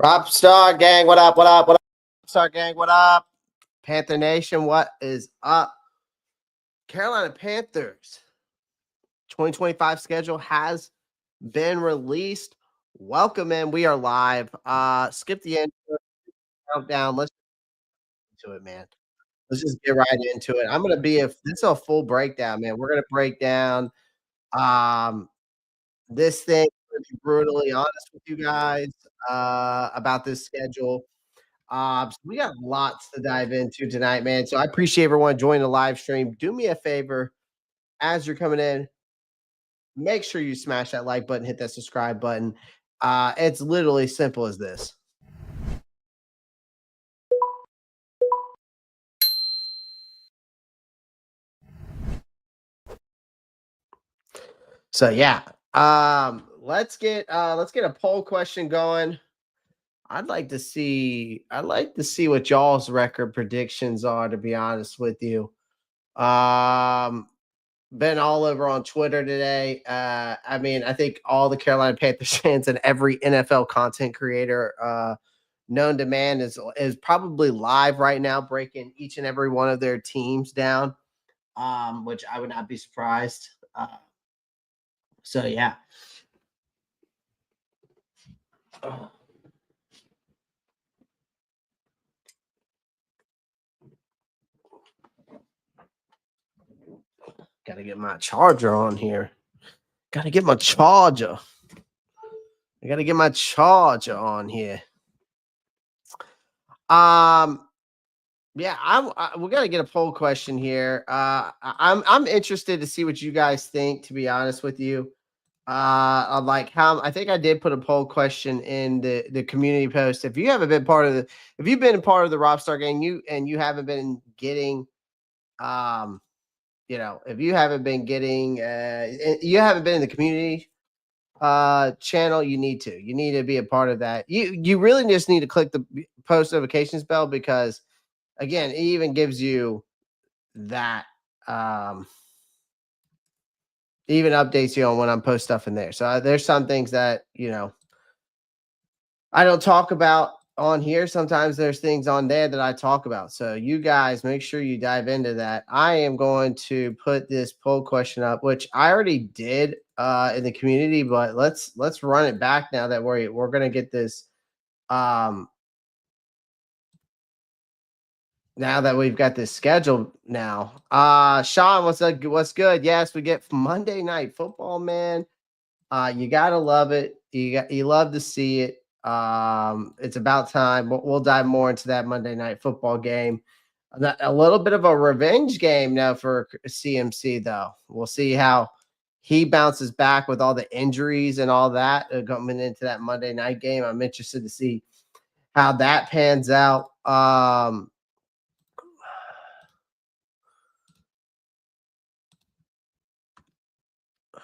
Ropp Star Gang, what up? What up? What up? Star Gang, what up? Panther Nation, what is up? Carolina Panthers 2025 schedule has been released. Welcome in. We are live. Skip the end countdown. Let's get into it, man. Let's just get right into it. I'm gonna be this is a full breakdown, man. We're gonna break down um this thing. I'm gonna be brutally honest with you guys about this schedule. So we got lots to dive into tonight, man. So I appreciate everyone joining the live stream. Do me a favor as you're coming in, make sure you smash that like button, hit that subscribe button. It's literally simple as this. So yeah, let's get a poll question going. I'd like to see what y'all's record predictions are, to be honest with you. Um, been all over on Twitter today. I mean, I think all the Carolina Panthers fans and every NFL content creator known to man is probably live right now, breaking each and every one of their teams down. Which I would not be surprised. So yeah. Oh, gotta get my charger on here. Gotta get my charger. I gotta get my charger on here. Um, Yeah, we got to get a poll question here. I'm interested to see what you guys think. To be honest with you, on like how I think I did put a poll question in the community post. If you haven't been part of the, if you've been a part of the Robstar gang, you haven't been getting, um, if you haven't been getting, you haven't been in the community channel, you need to be a part of that. You really just need to click the post notifications bell because again, it even gives you that even updates you on when I'm post stuff in there. So there's some things that I don't talk about on here. Sometimes there's things on there that I talk about. So you guys make sure you dive into that. I am going to put this poll question up, which I already did in the community, but let's run it back now that we're gonna get this now that we've got this schedule now. Sean, what's up? What's good? Yes, we get Monday night football, man. You gotta love it. You love to see it. It's about time. We'll dive more into that Monday night football game. A little bit of a revenge game now for CMC, though. We'll see how he bounces back with all the injuries and all that coming into that Monday night game. I'm interested to see how that pans out.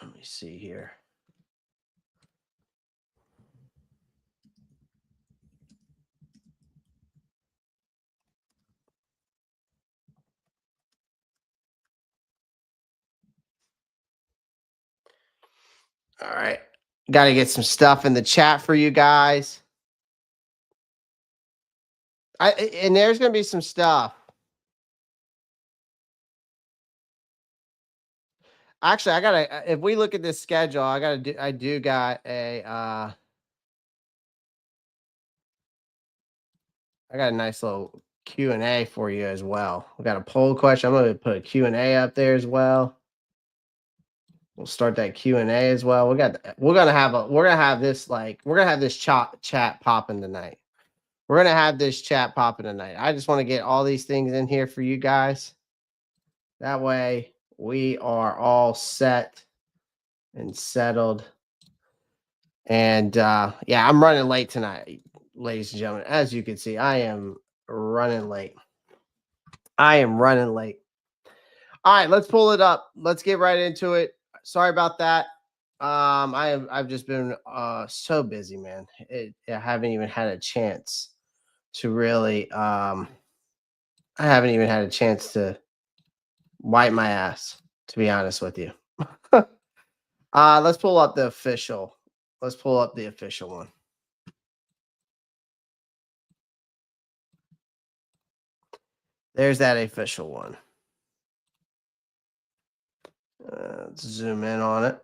Let me see here. All right. Got to get some stuff in the chat for you guys. And there's going to be some stuff. Actually, I got to if we look at this schedule, I do got a I got a nice little Q&A for you as well. We got a poll question. I'm going to put a Q&A up there as well. We'll start that Q&A as well. We're gonna have this chat popping tonight. We're gonna have this chat popping tonight. I just want to get all these things in here for you guys. That way we are all set and settled. And yeah, I'm running late tonight, ladies and gentlemen. As you can see, I am running late. All right, let's pull it up. Let's get right into it. Sorry about that. I've just been so busy, man. I haven't even had a chance to really I haven't even had a chance to wipe my ass, to be honest with you. Let's pull up the official. Let's pull up the official one. There's that official one. Let's zoom in on it.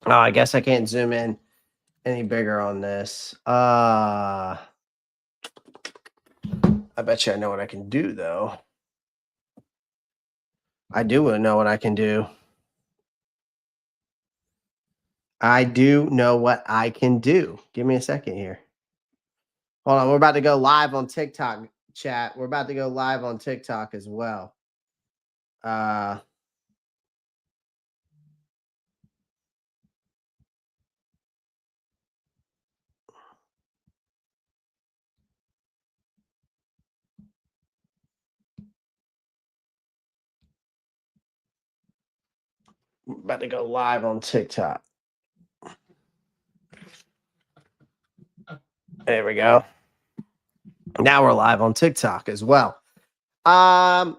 Oh, I guess I can't zoom in any bigger on this. I bet you I know what I can do, though. I do know what I can do. I do know what I can do. Give me a second here. Hold on. We're about to go live on TikTok, chat. We're about to go live on TikTok as well. About to go live on TikTok. There we go. Now we're live on TikTok as well. All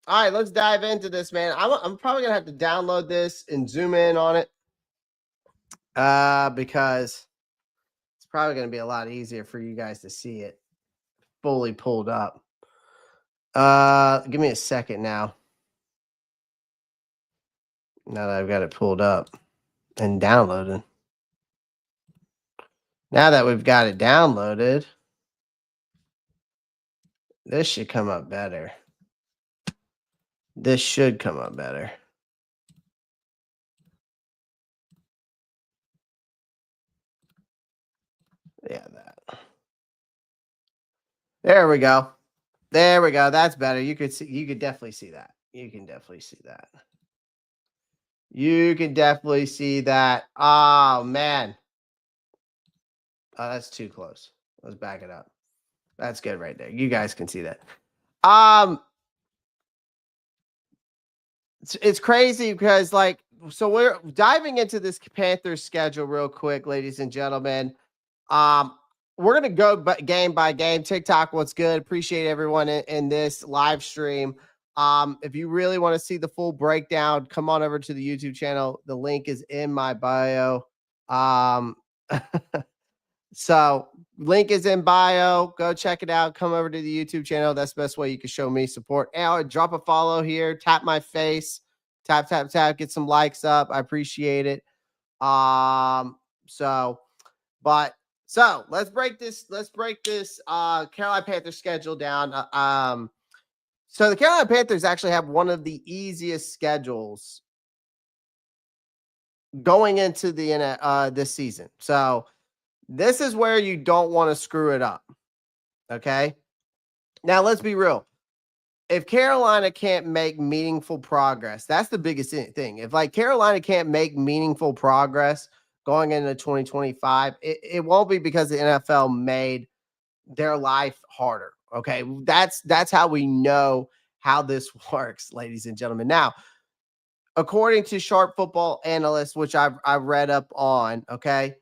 right, let's dive into this, man. I'm probably gonna have to download this and zoom in on it. Because it's probably gonna be a lot easier for you guys to see it fully pulled up. Give me a second now. Now that I've got it pulled up and downloaded. Now that we've got it downloaded, this should come up better. This should come up better. Yeah, that. There we go. There we go. That's better. You could see. You could definitely see that. You can definitely see that. You can definitely see that. Oh man. Oh, that's too close. Let's back it up. That's good right there. You guys can see that. It's crazy because so we're diving into this Panthers schedule real quick, ladies and gentlemen. We're gonna go game by game. TikTok, what's good? Appreciate everyone in this live stream. If you really want to see the full breakdown, come on over to the YouTube channel. The link is in my bio. So link is in bio. Go check it out. Come over to the YouTube channel. That's the best way you can show me support. And drop a follow here. Tap my face. Tap, tap, tap. Get some likes up. I appreciate it. So let's break this. Carolina Panthers schedule down. So the Carolina Panthers actually have one of the easiest schedules going into the this season. So this is where you don't want to screw it up. Okay. Now let's be real. If Carolina can't make meaningful progress, that's the biggest thing. If Carolina can't make meaningful progress going into 2025, it won't be because the NFL made their life harder. Okay. That's how we know how this works, ladies and gentlemen. Now, according to Sharp Football Analyst, which I've read up on, okay,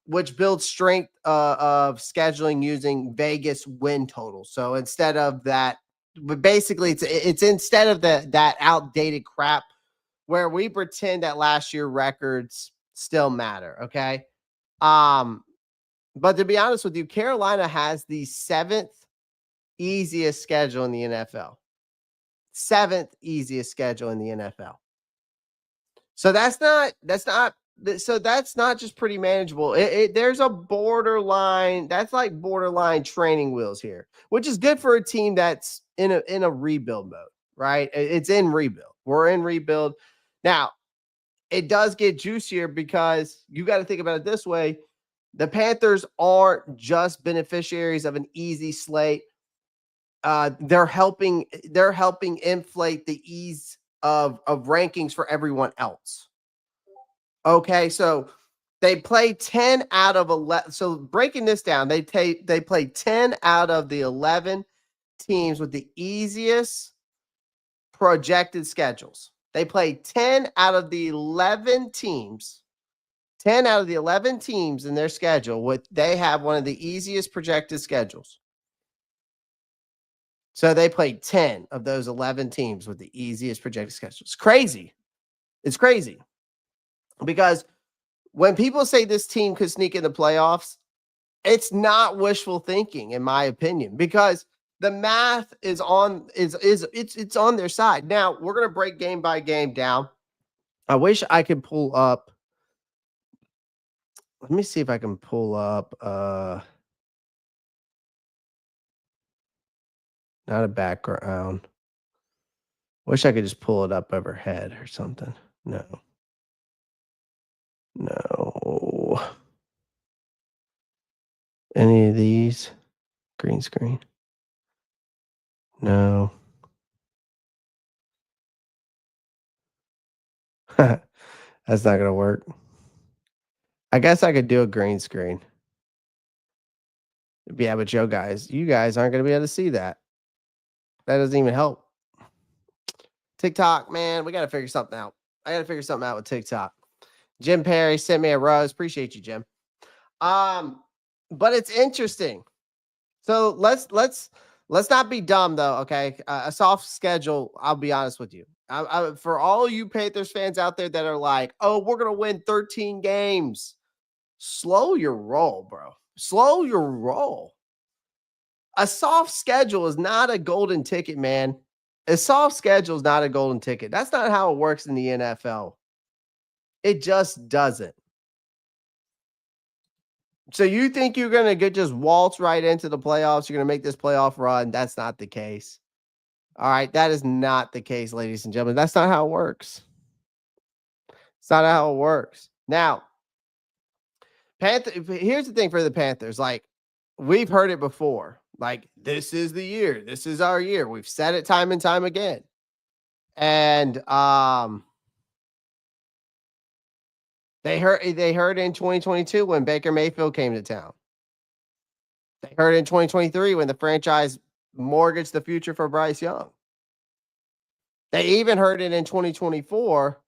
which builds strength of scheduling using Vegas win totals. So instead of that, but basically it's instead of that outdated crap where we pretend that last year records still matter. Okay. But to be honest with you, Carolina has the 7th easiest schedule in the NFL. 7th easiest schedule in the NFL. So that's not just pretty manageable. There's a borderline. That's like borderline training wheels here, which is good for a team that's in a rebuild mode, right? It's in rebuild. We're in rebuild. Now, it does get juicier because you got to think about it this way. The Panthers aren't just beneficiaries of an easy slate. They're helping inflate the ease of rankings for everyone else. Okay, so they play 10 out of 11. So breaking this down, they play 10 out of the 11 teams with the easiest projected schedules. They play 10 out of the 11 teams. 10 out of the 11 teams in their schedule, they have one of the easiest projected schedules. So they played 10 of those 11 teams with the easiest projected schedules. It's crazy. It's crazy. Because when people say this team could sneak in the playoffs, It's not wishful thinking, in my opinion, because the math is on it's on their side. Now we're gonna break game by game down. I wish I could pull up. Let me see if I can pull up not a background. Wish I could just pull it up overhead or something. No. No. Any of these? Green screen? No. That's not gonna work. I guess I could do a green screen. Yeah, but you guys aren't gonna be able to see that. That doesn't even help. TikTok, man, we gotta figure something out. I gotta figure something out with TikTok. Jim Perry sent me a rose. Appreciate you, Jim. But it's interesting. So let's not be dumb though. Okay, a soft schedule. I'll be honest with you. For all you Panthers fans out there that are like, "Oh, we're gonna win 13 games," slow your roll, bro. Slow your roll. A soft schedule is not a golden ticket, man. A soft schedule is not a golden ticket. That's not how it works in the NFL. It just doesn't. So you think you're going to get just waltz right into the playoffs? You're going to make this playoff run? That's not the case. All right, that is not the case, ladies and gentlemen. That's not how it works. It's not how it works. Now, here's the thing for the Panthers. Like, we've heard it before. Like, this is the year. This is our year. We've said it time and time again. And they heard in 2022 when Baker Mayfield came to town. They heard in 2023 when the franchise mortgaged the future for Bryce Young. They even heard it in 2024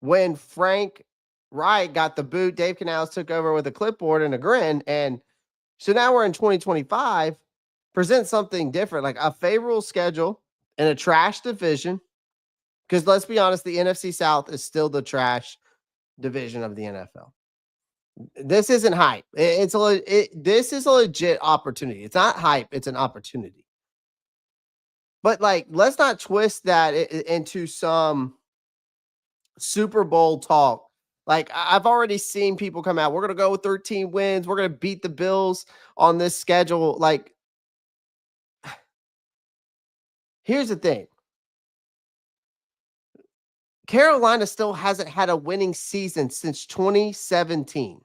when Frank Reich got the boot. Dave Canales took over with a clipboard and a grin. And so now we're in 2025. Present something different, like a favorable schedule in a trash division. Because let's be honest, the NFC South is still the trash division of the NFL. This isn't hype. This is a legit opportunity. It's not hype. It's an opportunity. But like, let's not twist that into some Super Bowl talk. Like, I've already seen people come out. We're going to go with 13 wins. We're going to beat the Bills on this schedule. Like, here's the thing. Carolina still hasn't had a winning season since 2017.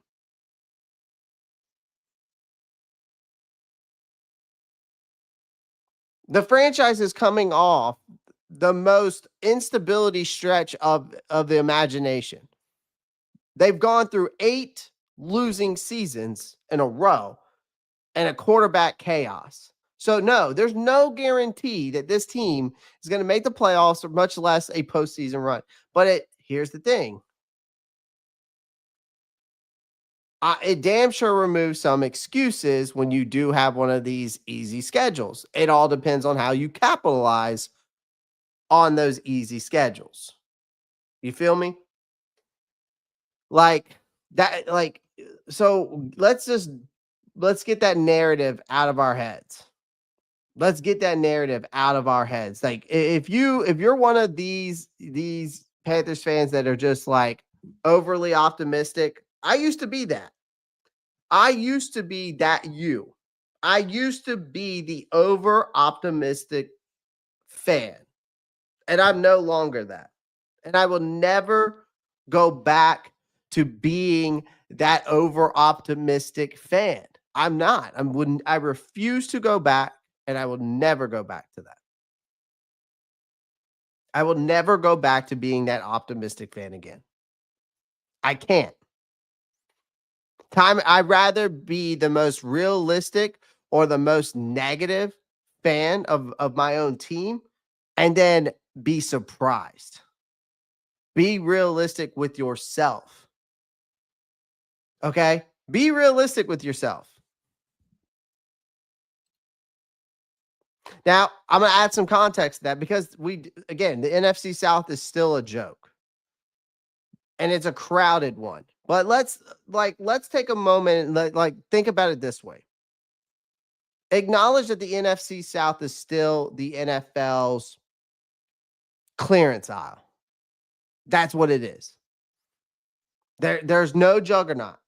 The franchise is coming off the most instability stretch of the imagination. They've gone through 8 losing seasons in a row and a quarterback chaos. So no, there's no guarantee that this team is going to make the playoffs or much less a postseason run. But here's the thing. It damn sure removes some excuses when you do have one of these easy schedules. It all depends on how you capitalize on those easy schedules. You feel me? Like that, so let's get that narrative out of our heads. Let's get that narrative out of our heads. Like, if you're one of these Panthers fans that are just like overly optimistic, I used to be that. I used to be that you. I used to be the over optimistic fan. And I'm no longer that. And I will never go back to being that over optimistic fan. I'm not. I refuse to go back, and I will never go back to that. I will never go back to being that optimistic fan again. I can't. I'd rather be the most realistic or the most negative fan of my own team and then be surprised. Be realistic with yourself. Okay? Be realistic with yourself. Now, I'm going to add some context to that because the NFC South is still a joke. And it's a crowded one. But let's take a moment and think about it this way. Acknowledge that the NFC South is still the NFL's clearance aisle. That's what it is. There's no juggernaut.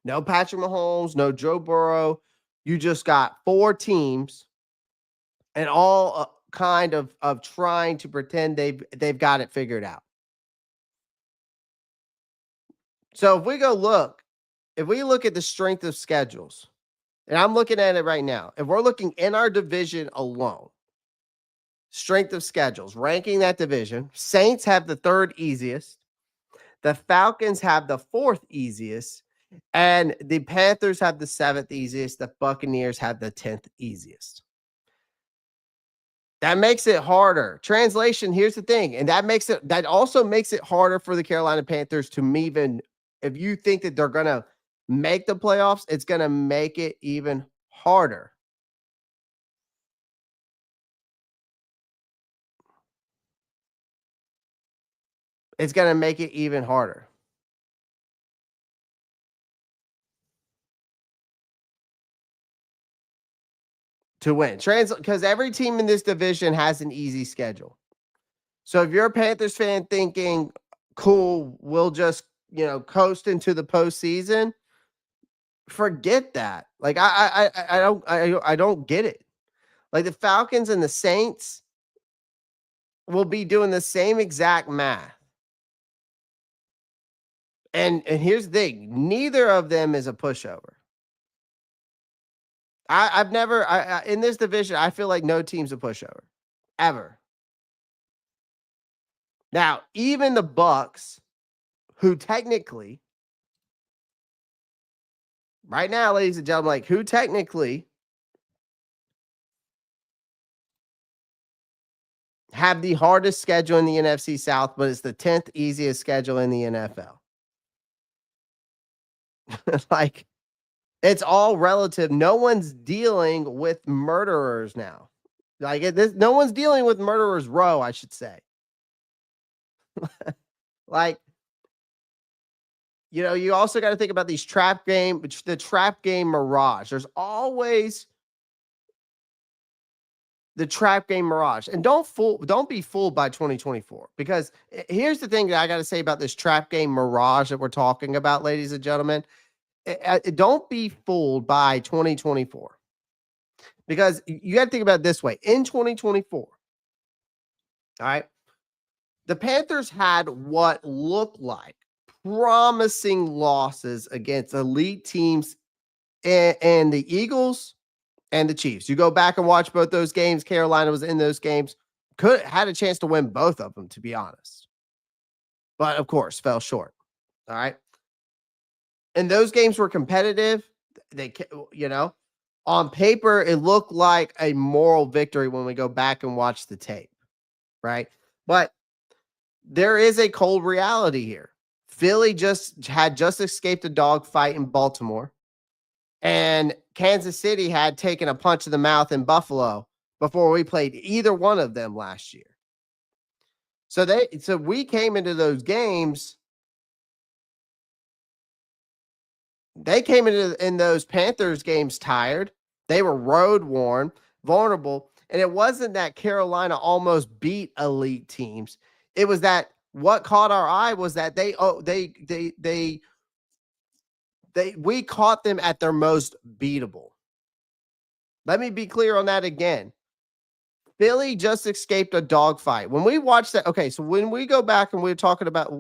No Patrick Mahomes, no Joe Burrow. You just got 4 teams and all kind of trying to pretend they've got it figured out. So if we look at the strength of schedules, and I'm looking at it right now, if we're looking in our division alone, strength of schedules, ranking that division, Saints have the 3rd easiest, the Falcons have the 4th easiest, and the Panthers have the 7th easiest, the Buccaneers have the 10th easiest. That makes it harder. Translation, here's the thing, and that also makes it harder for the Carolina Panthers to even, if you think that they're going to make the playoffs, it's going to make it even harder. It's going to make it even harder to win. Because every team in this division has an easy schedule. So if you're a Panthers fan thinking, cool, we'll just, coast into the postseason, forget that. Like I don't get it. Like the Falcons and the Saints will be doing the same exact math. And here's the thing, neither of them is a pushover. I've never in this division, I feel like no team's a pushover. Ever. Now, even the Bucks, who technically, right now, ladies and gentlemen, who technically have the hardest schedule in the NFC South, but it's the 10th easiest schedule in the NFL. It's all relative. No one's dealing with murderers now. No one's dealing with murderers row, I should say. You also got to think about the trap game mirage. There's always the trap game mirage. And don't be fooled by 2024, because here's the thing that I got to say about this trap game mirage that we're talking about, ladies and gentlemen. Don't be fooled by 2024, because you got to think about it this way. In 2024, all right, the Panthers had what looked like promising losses against elite teams and the Eagles and the Chiefs. You go back and watch both those games. Carolina was in those games. Had a chance to win both of them, to be honest. But, of course, fell short. All right. And those games were competitive. On paper, it looked like a moral victory when we go back and watch the tape. Right. But there is a cold reality here. Philly had just escaped a dogfight in Baltimore, and Kansas City had taken a punch in the mouth in Buffalo before we played either one of them last year. So we came into those games. They came in those Panthers games tired. They were road worn, vulnerable, and it wasn't that Carolina almost beat elite teams. It was that what caught our eye was that we caught them at their most beatable. Let me be clear on that again. Philly just escaped a dogfight. When we watched that, okay, so when we go back and we're talking about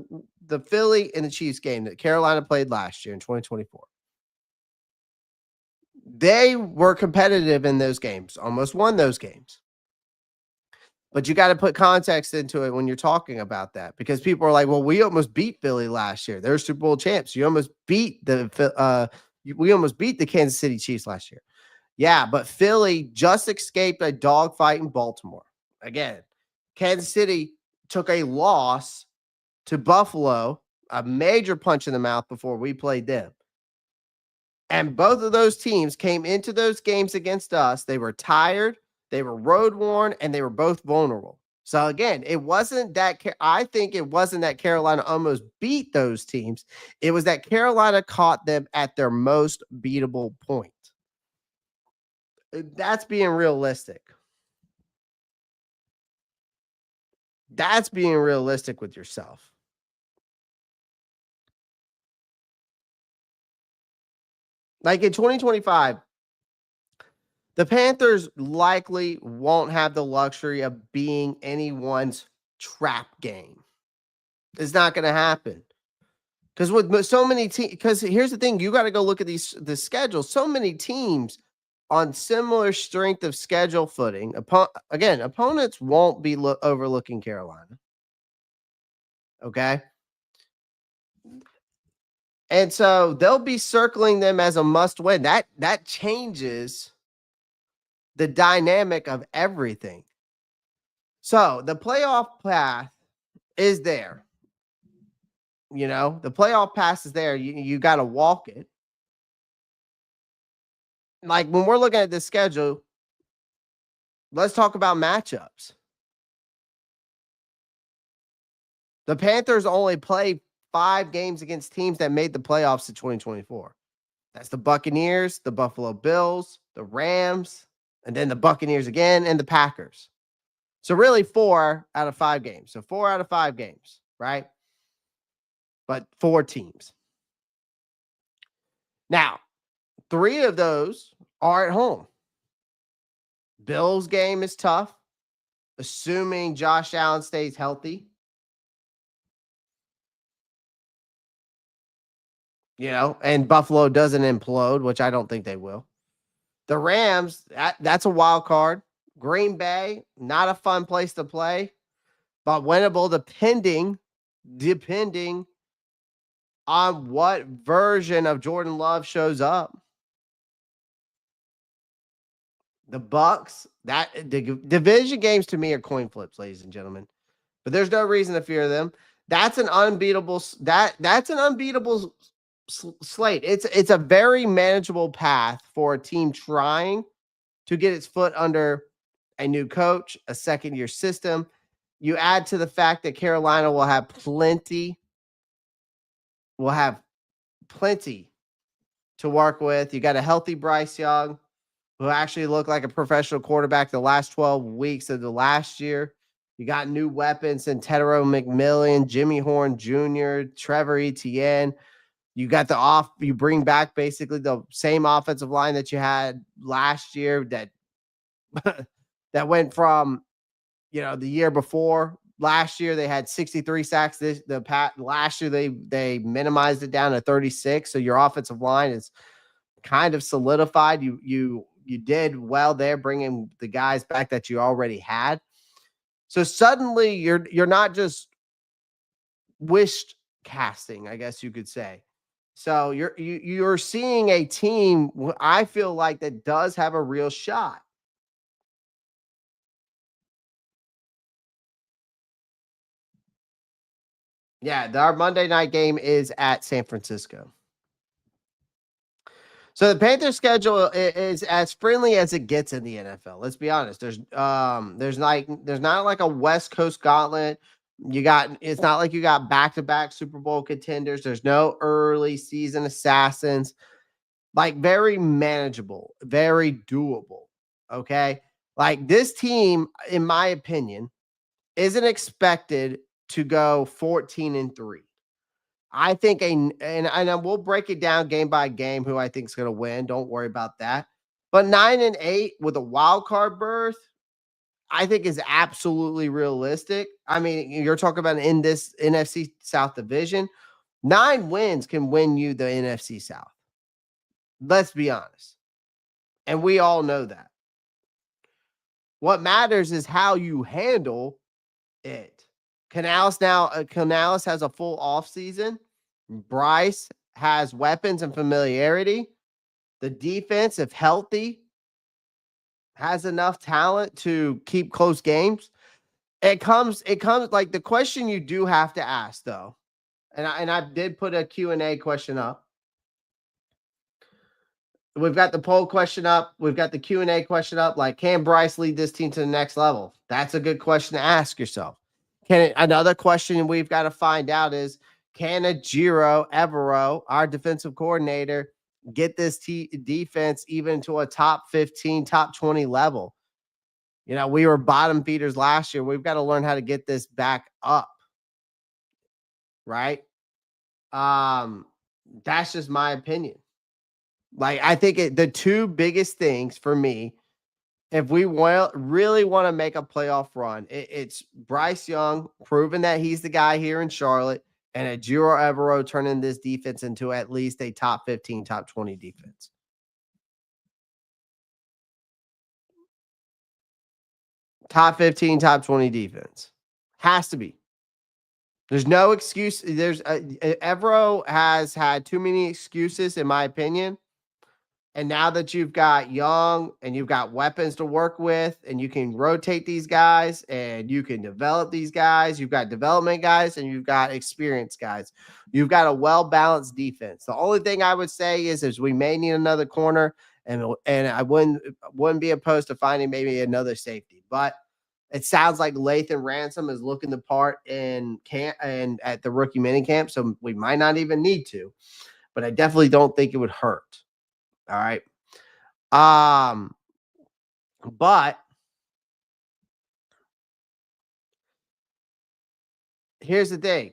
the Philly and the Chiefs game that Carolina played last year in 2024, they were competitive in those games, almost won those games. But you got to put context into it when you're talking about that, because people are like, well, we almost beat Philly last year. They're Super Bowl champs. We almost beat the Kansas City Chiefs last year. Yeah, but Philly just escaped a dogfight in Baltimore. Again, Kansas City took a loss to Buffalo, a major punch in the mouth before we played them. And both of those teams came into those games against us. They were tired, they were road worn, and they were both vulnerable. So again, it wasn't that I think it wasn't that Carolina almost beat those teams. It was that Carolina caught them at their most beatable point. That's being realistic. That's being realistic with yourself. Like in 2025, the Panthers likely won't have the luxury of being anyone's trap game. It's not going to happen. Because with so many teams, because here's the thing, you got to go look at the schedule. So many teams on similar strength of schedule footing. Opponents won't be overlooking Carolina. Okay. And so they'll be circling them as a must win. That changes the dynamic of everything. So the playoff path is there. You know, the playoff path is there. You got to walk it. Like when we're looking at this schedule, let's talk about matchups. The Panthers only play 5 games against teams that made the playoffs in 2024. That's the Buccaneers, the Buffalo Bills, the Rams, and then the Buccaneers again, and the Packers. So really 4 out of 5 games. So 4 out of 5 games, right? But 4 teams. Now, 3 of those are at home. Bills game is tough, assuming Josh Allen stays healthy. You know, and Buffalo doesn't implode, which I don't think they will. The Rams, that's a wild card. Green Bay, not a fun place to play, but winnable depending on what version of Jordan Love shows up. The Bucks, the division games to me are coin flips, ladies and gentlemen. But there's no reason to fear them. That's an unbeatable slate. It's a very manageable path for a team trying to get its foot under a new coach, a second-year system. You add to the fact that Carolina will have plenty to work with. You got a healthy Bryce Young, who actually looked like a professional quarterback the last 12 weeks of the last year. You got new weapons in Tedero McMillan, Jimmy Horn Jr., Trevor Etienne. You got you bring back basically the same offensive line that you had last year that went from, the year before. Last year they had 63 sacks. Last year they minimized it down to 36. So your offensive line is kind of solidified. You did well there, bringing the guys back that you already had. So suddenly you're not just wish casting, I guess you could say. So you're seeing a team, I feel like, that does have a real shot. Yeah, our Monday night game is at San Francisco. So the Panthers schedule is as friendly as it gets in the NFL. Let's be honest. There's not like a West Coast gauntlet. It's not like you got back-to-back Super Bowl contenders. There's no early season assassins. Like very manageable, very doable. Okay? Like this team, in my opinion, isn't expected to go 14-3. I think and we'll break it down game by game who I think is going to win. Don't worry about that. But 9-8 with a wild card berth, I think is absolutely realistic. I mean, you're talking about in this NFC South division, 9 wins can win you the NFC South. Let's be honest. And we all know that. What matters is how you handle it. Canales has a full offseason. Bryce has weapons and familiarity. The defense, if healthy, has enough talent to keep close games. It comes like the question you do have to ask, though, and I did put a Q&A question up. we've got the poll question up. We've got the Q&A question up. Like, can Bryce lead this team to the next level? That's a good question to ask yourself. Another question we've got to find out is, can Ejiro Evero, our defensive coordinator, get this defense even to a top 15, top 20 level? You know, we were bottom feeders last year. We've got to learn how to get this back up. Right? That's just my opinion. Like, I think the two biggest things for me, if we really want to make a playoff run, it's Bryce Young proving that he's the guy here in Charlotte, and Ejiro Evero turning this defense into at least a top 15, top 20 defense. Top 15, top 20 defense. Has to be. There's no excuse. Evero has had too many excuses, in my opinion. And now that you've got Young and you've got weapons to work with, and you can rotate these guys and you can develop these guys, you've got development guys and you've got experienced guys. You've got a well-balanced defense. The only thing I would say is we may need another corner, and I wouldn't be opposed to finding maybe another safety. But it sounds like Lathan Ransom is looking the part in camp and at the rookie mini camp, so we might not even need to. But I definitely don't think it would hurt. All right. But here's the thing.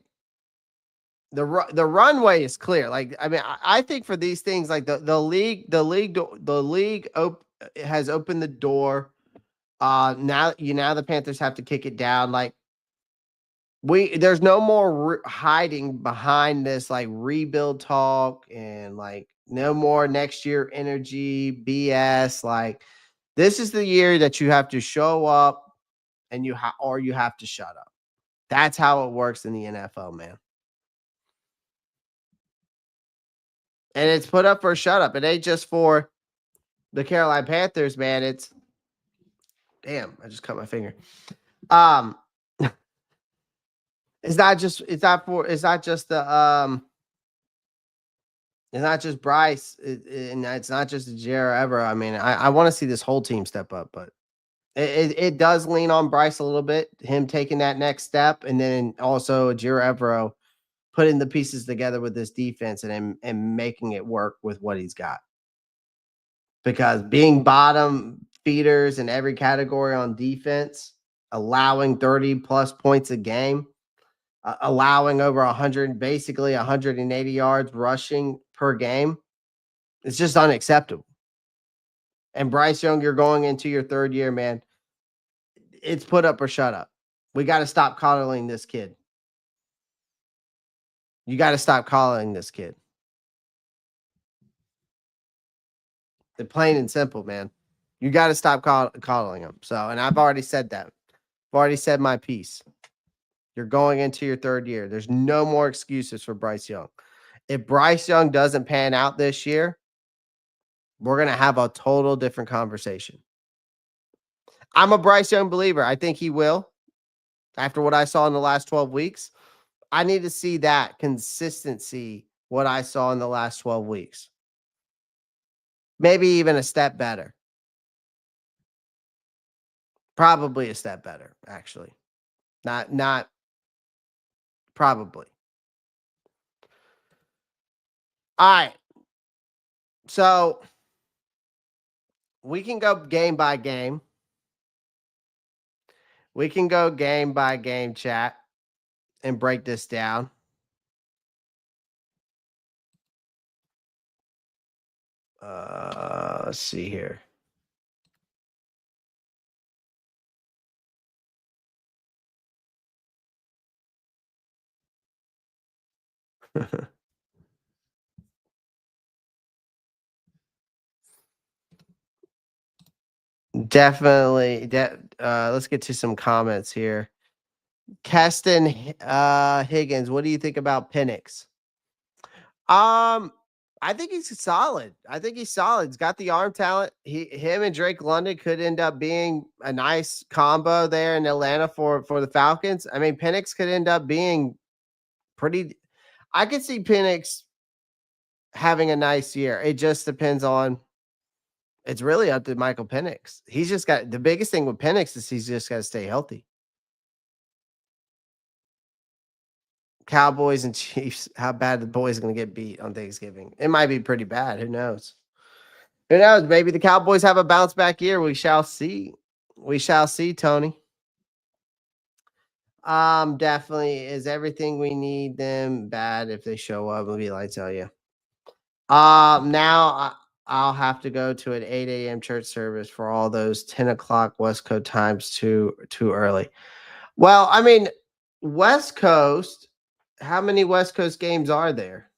The runway is clear. Like, I mean, I think for these things, like the league has opened the door. Now the Panthers have to kick it down. Like, there's no more hiding behind this like rebuild talk, and like no more next year energy BS. Like, this is the year that you have to show up, and you have to shut up. That's how it works in the NFL, man. And it's put up for a shut up. It ain't just for the Carolina Panthers, man. It's damn, I just cut my finger. It's not just Bryce, and it's not just Ejiro Evero. I mean, I want to see this whole team step up, but it does lean on Bryce a little bit, him taking that next step, and then also Ejiro Evero putting the pieces together with this defense and making it work with what he's got. Because being bottom feeders in every category on defense, allowing 30+ points a game, allowing over 180 yards rushing per game, it's just unacceptable. And Bryce Young, you're going into your third year, man. It's put up or shut up. We got to stop coddling this kid. You got to stop coddling this kid. The plain and simple, man. You got to stop coddling him. So, and I've already said that. I've already said my piece. You're going into your third year. There's no more excuses for Bryce Young. If Bryce Young doesn't pan out this year, we're going to have a total different conversation. I'm a Bryce Young believer. I think he will. After what I saw in the last 12 weeks, I need to see that consistency, what I saw in the last 12 weeks. Maybe even a step better. Probably a step better, actually. Not probably. All right. So we can go game by game. We can go game by game, chat, and break this down. Let's see here. Definitely. Let's get to some comments here. Keston Higgins, what do you think about Penix? I think he's solid. He's got the arm talent. Him and Drake London could end up being a nice combo there in Atlanta for the Falcons. I mean, Penix could end up being pretty. I could see Penix having a nice year. It just depends on It's really up to Michael Penix. He's just got the biggest thing with Penix is he's just got to stay healthy. Cowboys and Chiefs. How bad the boys going to get beat on Thanksgiving? It might be pretty bad. Who knows? Who knows? Maybe the Cowboys have a bounce back year. We shall see. We shall see, Tony. Definitely is everything we need them bad if they show up. It'll be lights out, yeah. Now I'll have to go to an 8 a.m. church service for all those 10 o'clock West Coast times too early. Well, I mean, West Coast, how many West Coast games are there?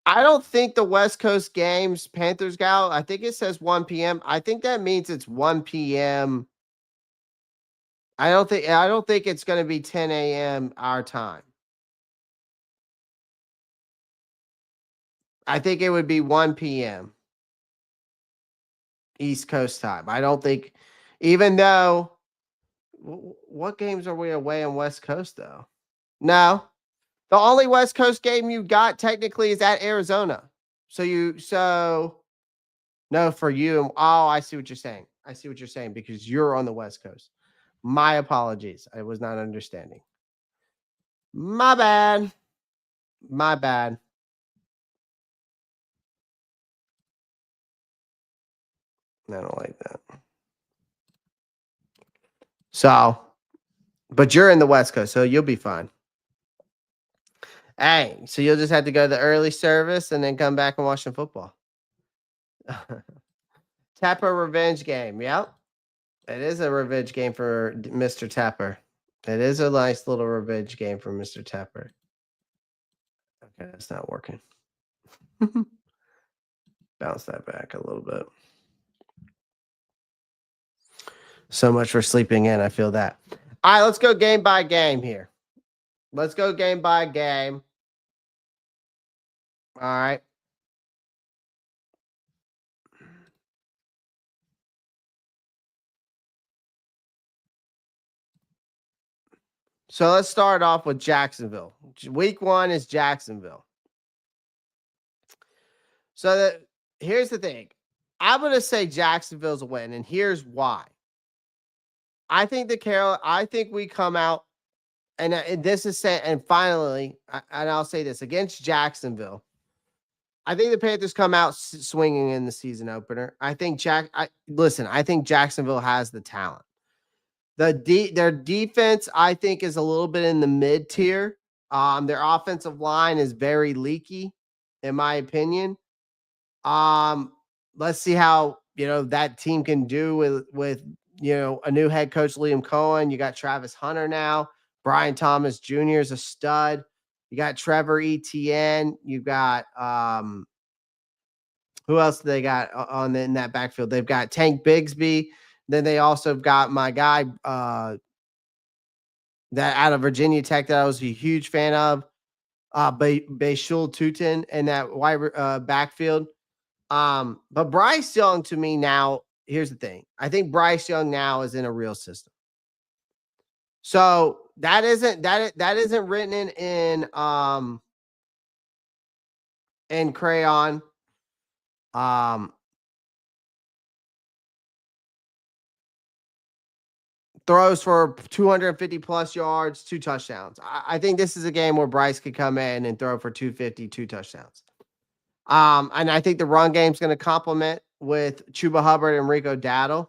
I don't think the West Coast games, Panthers Gal, I think it says 1 p.m. I think that means it's 1 p.m. I don't think it's going to be 10 a.m. our time. I think it would be 1 p.m. East Coast time. I don't think, even though, what games are we away on West Coast though? No, the only West Coast game you got technically is at Arizona. So no, for you. Oh, I see what you're saying. I see what you're saying because you're on the West Coast. My apologies. I was not understanding. My bad. My bad. I don't like that. So, but you're in the West Coast, so you'll be fine. Hey, so you'll just have to go to the early service and then come back and watch some football. Tapper revenge game. Yep. It is a revenge game for Mr. Tapper. It is a nice little revenge game for Mr. Tapper. Okay, that's not working. Bounce that back a little bit. So much for sleeping in. I feel that. All right, let's go game by game here. Let's go game by game. All right. So let's start off with Jacksonville. Week 1 is Jacksonville. So here's the thing. I'm going to say Jacksonville's a win, and here's why. I think we come out, and this is saying, and finally, and I'll say this against Jacksonville. I think the Panthers come out swinging in the season opener. I think I think Jacksonville has the talent. Their defense, I think, is a little bit in the mid tier. Their offensive line is very leaky, in my opinion. Let's see how that team can do with a new head coach, Liam Cohen. You got Travis Hunter now. Brian Thomas Jr. is a stud. You got Trevor Etienne. You got who else do they got in that backfield? They've got Tank Bigsby. Then they also got my guy that out of Virginia Tech that I was a huge fan of, Bashul Tutin in that wide backfield. But Bryce Young to me now, here's the thing. I think Bryce Young now is in a real system. So that isn't written in crayon. Throws for 250 plus yards, 2 touchdowns. I think this is a game where Bryce could come in and throw for 250, 2 touchdowns. And I think the run game's going to complement with Chuba Hubbard and Rico Dowdle.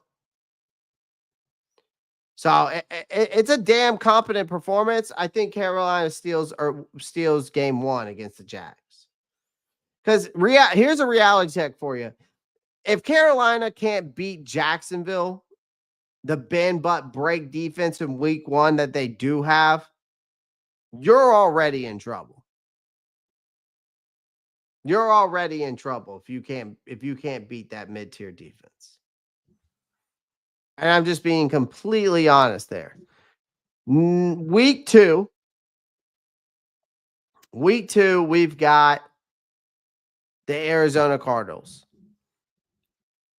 So it's a damn competent performance. I think Carolina steals game 1 against the Jags. Because here's a reality check for you. If Carolina can't beat Jacksonville, the bend but break defense in week 1 that they do have, you're already in trouble. You're already in trouble if you can't beat that mid-tier defense. And I'm just being completely honest there. Week 2, we've got the Arizona Cardinals.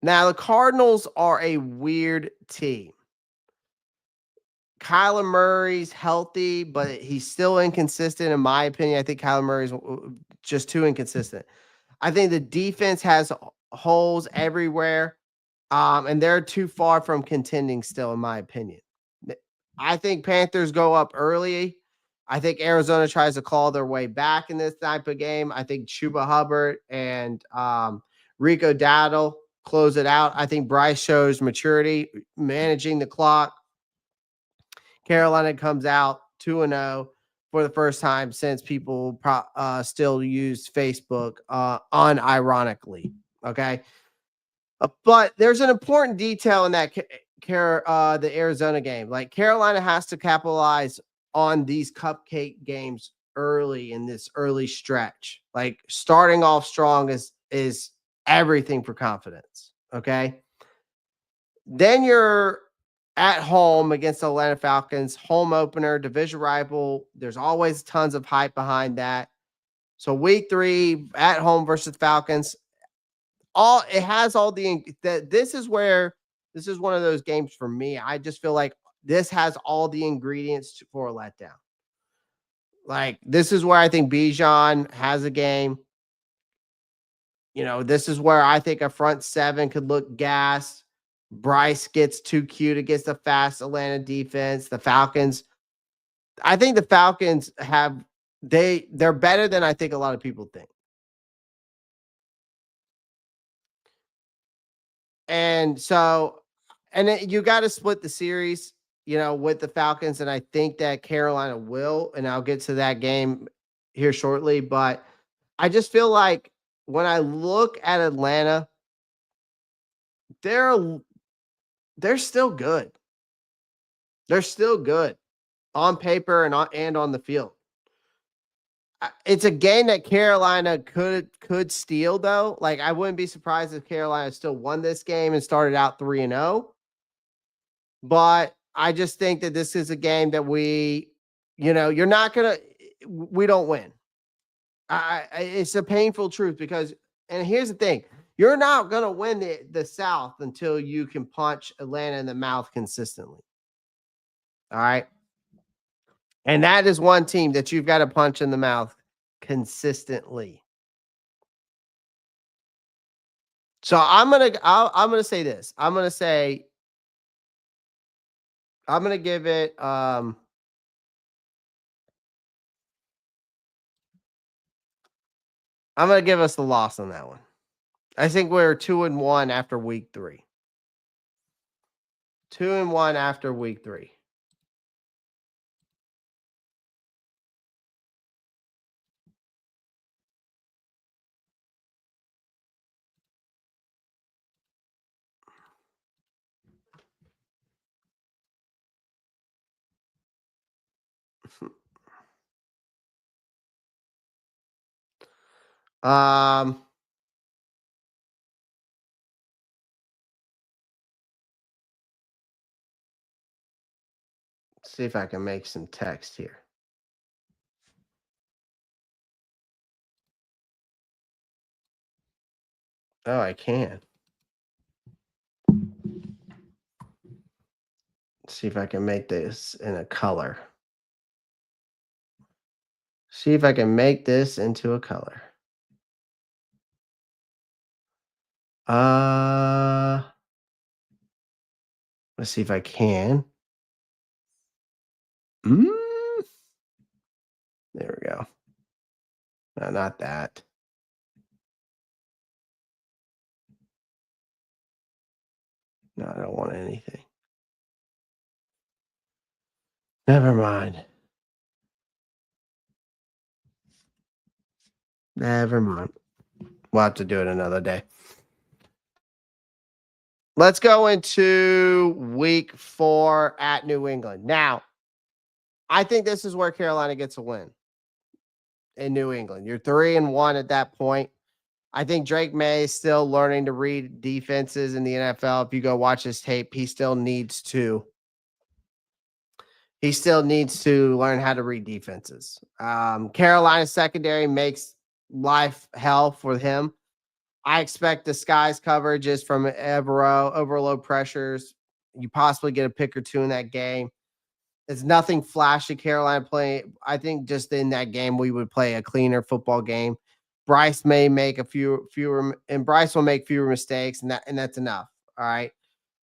Now, the Cardinals are a weird team. Kyler Murray's healthy, but he's still inconsistent, in my opinion. I think Kyler Murray's just too inconsistent. I think the defense has holes everywhere, and they're too far from contending still, in my opinion. I think Panthers go up early. I think Arizona tries to claw their way back in this type of game. I think Chuba Hubbard and Rico Dowdle close it out. I think Bryce shows maturity, managing the clock. Carolina comes out 2-0 for the first time since people still use Facebook unironically. Okay. But there's an important detail in that the Arizona game. Like Carolina has to capitalize on these cupcake games early in this early stretch. Like starting off strong is everything for confidence. Okay. Then you're at home against the Atlanta Falcons, home opener, division rival. There's always tons of hype behind that. So week 3 at home versus Falcons, it has all this is one of those games for me. I just feel like this has all the ingredients for a letdown. Like this is where I think Bijan has a game. This is where I think a front 7 could look gassed. Bryce gets too cute against the fast Atlanta defense. The Falcons, I think the Falcons they're better than I think a lot of people think. And so, you got to split the series, with the Falcons. And I think that Carolina will, and I'll get to that game here shortly. But I just feel like when I look at Atlanta, they're still good. They're still good on paper and on the field. It's a game that Carolina could steal, though. Like I wouldn't be surprised if Carolina still won this game and started out 3-0. But I just think that this is a game that we don't win. It's a painful truth because, and here's the thing, you're not going to win the South until you can punch Atlanta in the mouth consistently. All right. And that is one team that you've got to punch in the mouth consistently. So I'm going to say this. I'm going to give it I'm going to give us the loss on that one. I think we're 2-1 after week 3. 2-1 after week 3. See if I can make some text here. Oh, I can. See if I can make this in a color. See if I can make this into a color. Let's see if I can. There we go. No, not that. No, I don't want anything. Never mind. Never mind. We'll have to do it another day. Let's go into week 4 at New England. Now, I think this is where Carolina gets a win in New England. You're 3-1 at that point. I think Drake May is still learning to read defenses in the NFL. If you go watch his tape, he still needs to learn how to read defenses. Carolina's secondary makes life hell for him. I expect disguise coverages from Evero, overload pressures. You possibly get a pick or two in that game. It's nothing flashy. Carolina playing. I think just in that game we would play a cleaner football game. Bryce may make a fewer, and Bryce will make fewer mistakes, and that's enough. All right.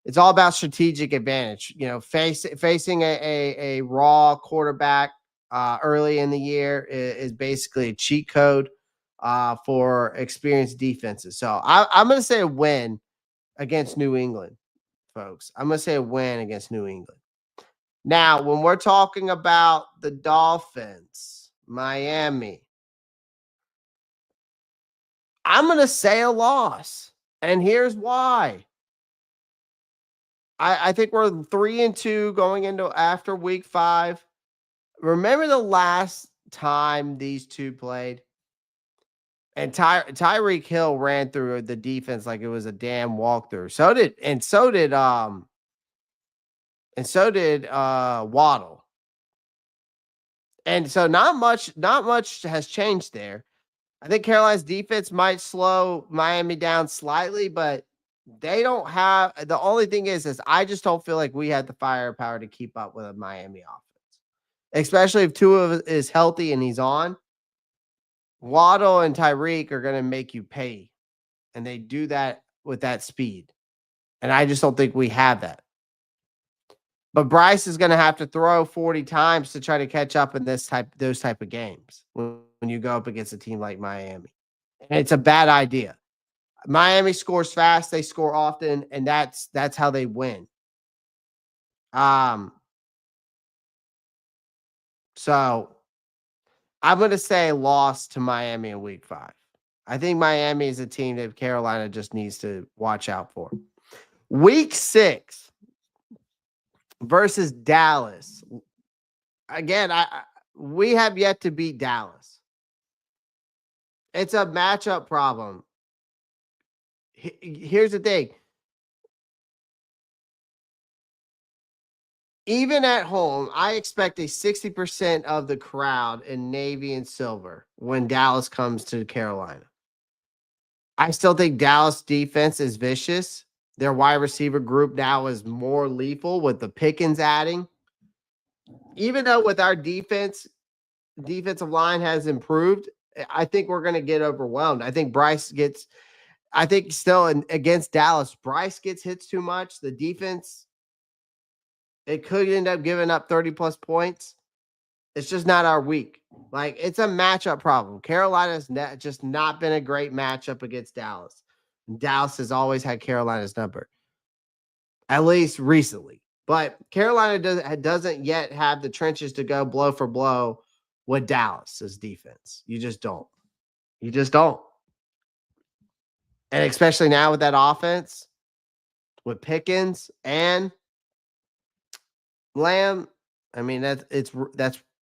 It's all about strategic advantage. Facing a raw quarterback early in the year is basically a cheat code for experienced defenses. So I'm going to say a win against New England, folks. I'm going to say a win against New England. Now, when we're talking about the Dolphins, Miami, I'm going to say a loss. And here's why. I think we're 3-2 going into after week 5. Remember the last time these two played? And Tyreek Hill ran through the defense like it was a damn walkthrough. So did Waddle. And so not much has changed there. I think Carolina's defense might slow Miami down slightly, but they don't have the only thing is I just don't feel like we had the firepower to keep up with a Miami offense. Especially if Tua is healthy and he's on. Waddle and Tyreek are going to make you pay. And they do that with that speed. And I just don't think we have that. But Bryce is going to have to throw 40 times to try to catch up in those type of games when you go up against a team like Miami. And it's a bad idea. Miami scores fast, they score often, and that's how they win. So I'm going to say loss to Miami in week 5. I think Miami is a team that Carolina just needs to watch out for. Week 6 versus Dallas. Again, we have yet to beat Dallas. It's a matchup problem. Here's the thing. Even at home, I expect a 60% of the crowd in navy and silver when Dallas comes to Carolina. I still think Dallas defense is vicious. Their wide receiver group now is more lethal with the Pickens adding. Even though with our defensive line has improved, I think we're going to get overwhelmed. I think still against Dallas, Bryce gets hits too much. The defense, it could end up giving up 30-plus points. It's just not our week. Like, it's a matchup problem. Carolina's just not been a great matchup against Dallas. Dallas has always had Carolina's number, at least recently. But Carolina doesn't yet have the trenches to go blow for blow with Dallas's defense. You just don't. And especially now with that offense, with Pickens and Lamb, I mean, that's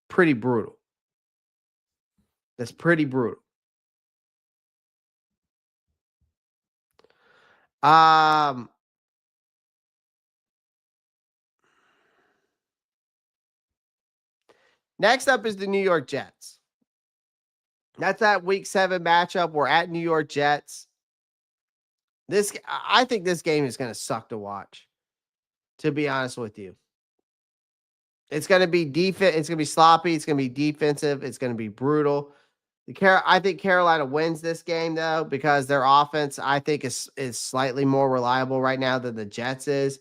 pretty brutal. That's pretty brutal. Next up is the New York Jets. That's that week 7 matchup. We're at New York Jets. I think this game is going to suck to watch, to be honest with you. It's going to be defense. It's going to be sloppy. It's going to be defensive. It's going to be brutal. I think Carolina wins this game, though, because their offense, I think, is slightly more reliable right now than the Jets is.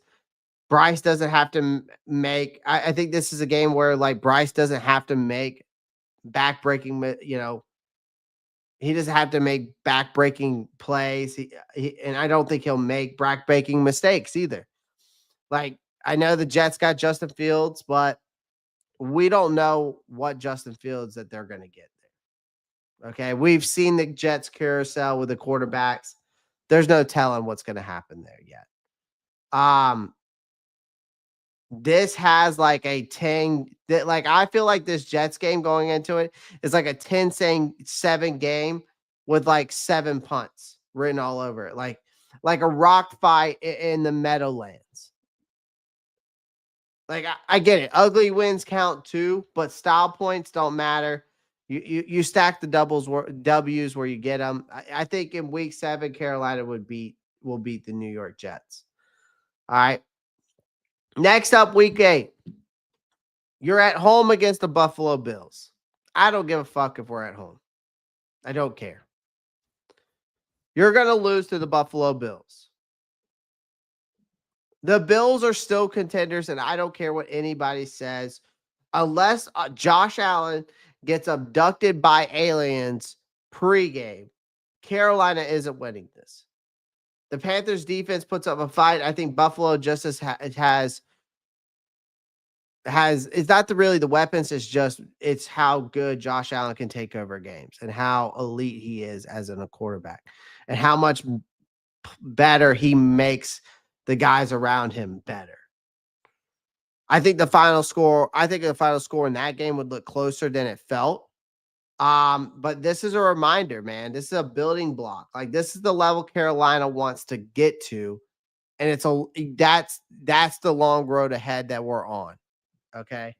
Bryce doesn't have to make – I think this is a game where, like, Bryce doesn't have to make back-breaking, he doesn't have to make back-breaking plays. And I don't think he'll make back-breaking mistakes either. Like, I know the Jets got Justin Fields, but we don't know what Justin Fields that they're going to get there. Okay, we've seen the Jets carousel with the quarterbacks. There's no telling what's going to happen there yet. This has like a 10 that like I feel like this Jets game going into it is like a 10-7 game with like 7 punts written all over it. Like a rock fight in the Meadowlands. Like I get it. Ugly wins count too, but style points don't matter. You stack the W's where you get them. I think in week 7, Carolina will beat the New York Jets. All right. Next up, week 8. You're at home against the Buffalo Bills. I don't give a fuck if we're at home. I don't care. You're going to lose to the Buffalo Bills. The Bills are still contenders, and I don't care what anybody says. Unless Josh Allen gets abducted by aliens pregame, Carolina isn't winning this. The Panthers defense puts up a fight. I think Buffalo just has it's not really the weapons, it's how good Josh Allen can take over games and how elite he is as a quarterback and how much better he makes the guys around him better. I think the final score in that game would look closer than it felt. But this is a reminder, man. This is a building block. Like, this is the level Carolina wants to get to, and that's the long road ahead that we're on. Okay,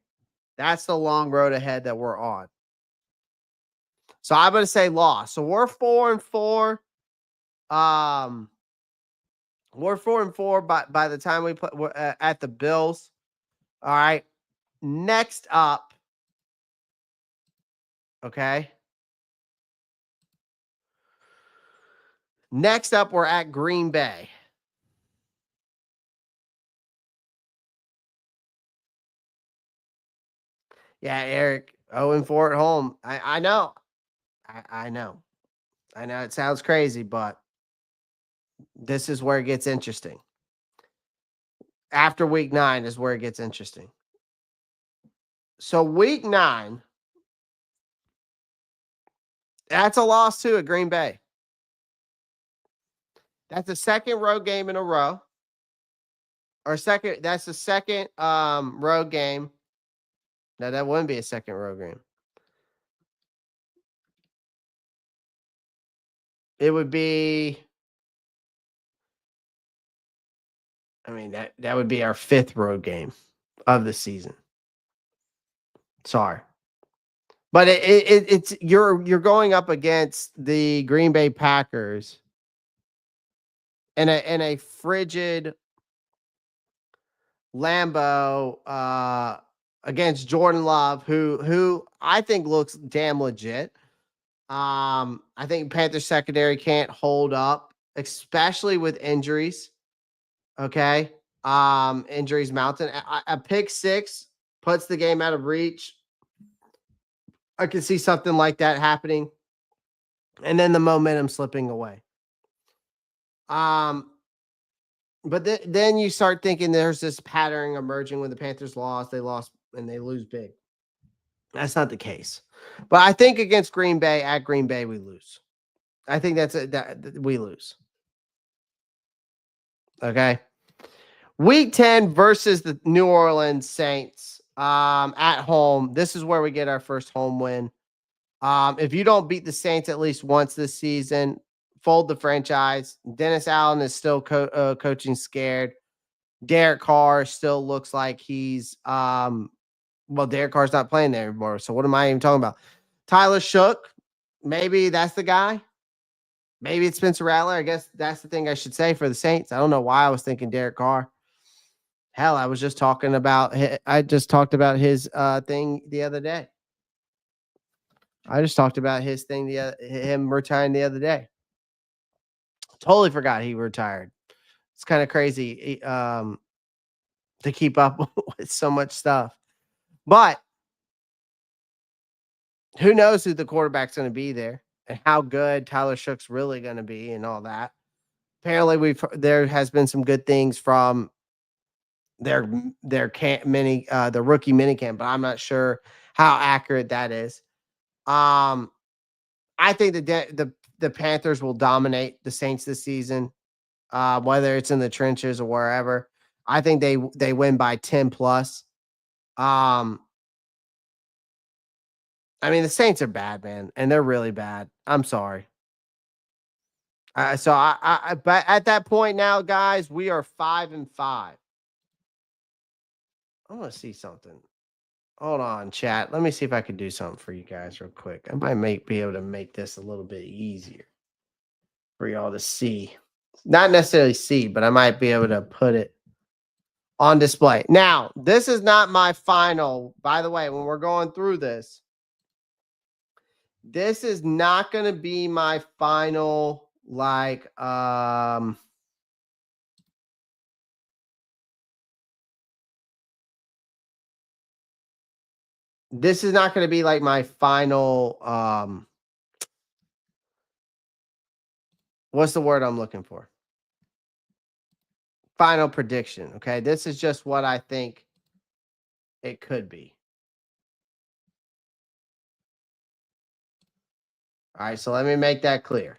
that's the long road ahead that we're on. So I'm going to say loss. So we're 4-4. We're 4-4 by the time we play at the Bills. All right. Next up. Okay. Next up, we're at Green Bay. Yeah, Eric, 0-4 at home. I know. I know. I know it sounds crazy, but this is where it gets interesting. After week 9 is where it gets interesting. So week 9, that's a loss too at Green Bay. That's the second road game in a row. That's the second road game. No, that wouldn't be a second road game. It would be, I mean, that would be our 5th road game of the season. Sorry. But it's you're going up against the Green Bay Packers in a frigid Lambeau against Jordan Love, who I think looks damn legit. I think Panthers secondary can't hold up, especially with injuries. Okay. Injuries mountain. A pick 6 puts the game out of reach. I can see something like that happening. And then the momentum slipping away. But then you start thinking there's this pattern emerging when the Panthers lost. They lost and they lose big. That's not the case. But I think against Green Bay, at Green Bay, we lose. I think that we lose. Okay. Week 10 versus the New Orleans Saints at home. This is where we get our first home win. If you don't beat the Saints at least once this season, fold the franchise. Dennis Allen is still coaching scared. Derek Carr still looks like he's Derek Carr's not playing there anymore. So what am I even talking about? Tyler Shook, maybe that's the guy. Maybe it's Spencer Rattler. I guess that's the thing I should say for the Saints. I don't know why I was thinking Derek Carr. Hell, I just talked about his thing the other day. I just talked about his thing, him retiring the other day. Totally forgot he retired. It's kind of crazy to keep up with so much stuff. But who knows who the quarterback's going to be there and how good Tyler Shook's really going to be and all that. Apparently, there has been some good things from their the rookie mini camp, but I'm not sure how accurate that is. I think the Panthers will dominate the Saints this season, whether it's in the trenches or wherever. I think they win by 10 plus. I mean, the Saints are bad, man, and they're really bad. I'm sorry. But at that point now, guys, we are 5-5. I want to see something. Hold on, chat. Let me see if I can do something for you guys real quick. I might be able to make this a little bit easier for y'all to see. Not necessarily see, but I might be able to put it on display. Now, this is not my final, by the way, when we're going through this is not going to be my final, like, this is not going to be like my final, what's the word I'm looking for? Final prediction. Okay. This is just what I think it could be. All right. So let me make that clear.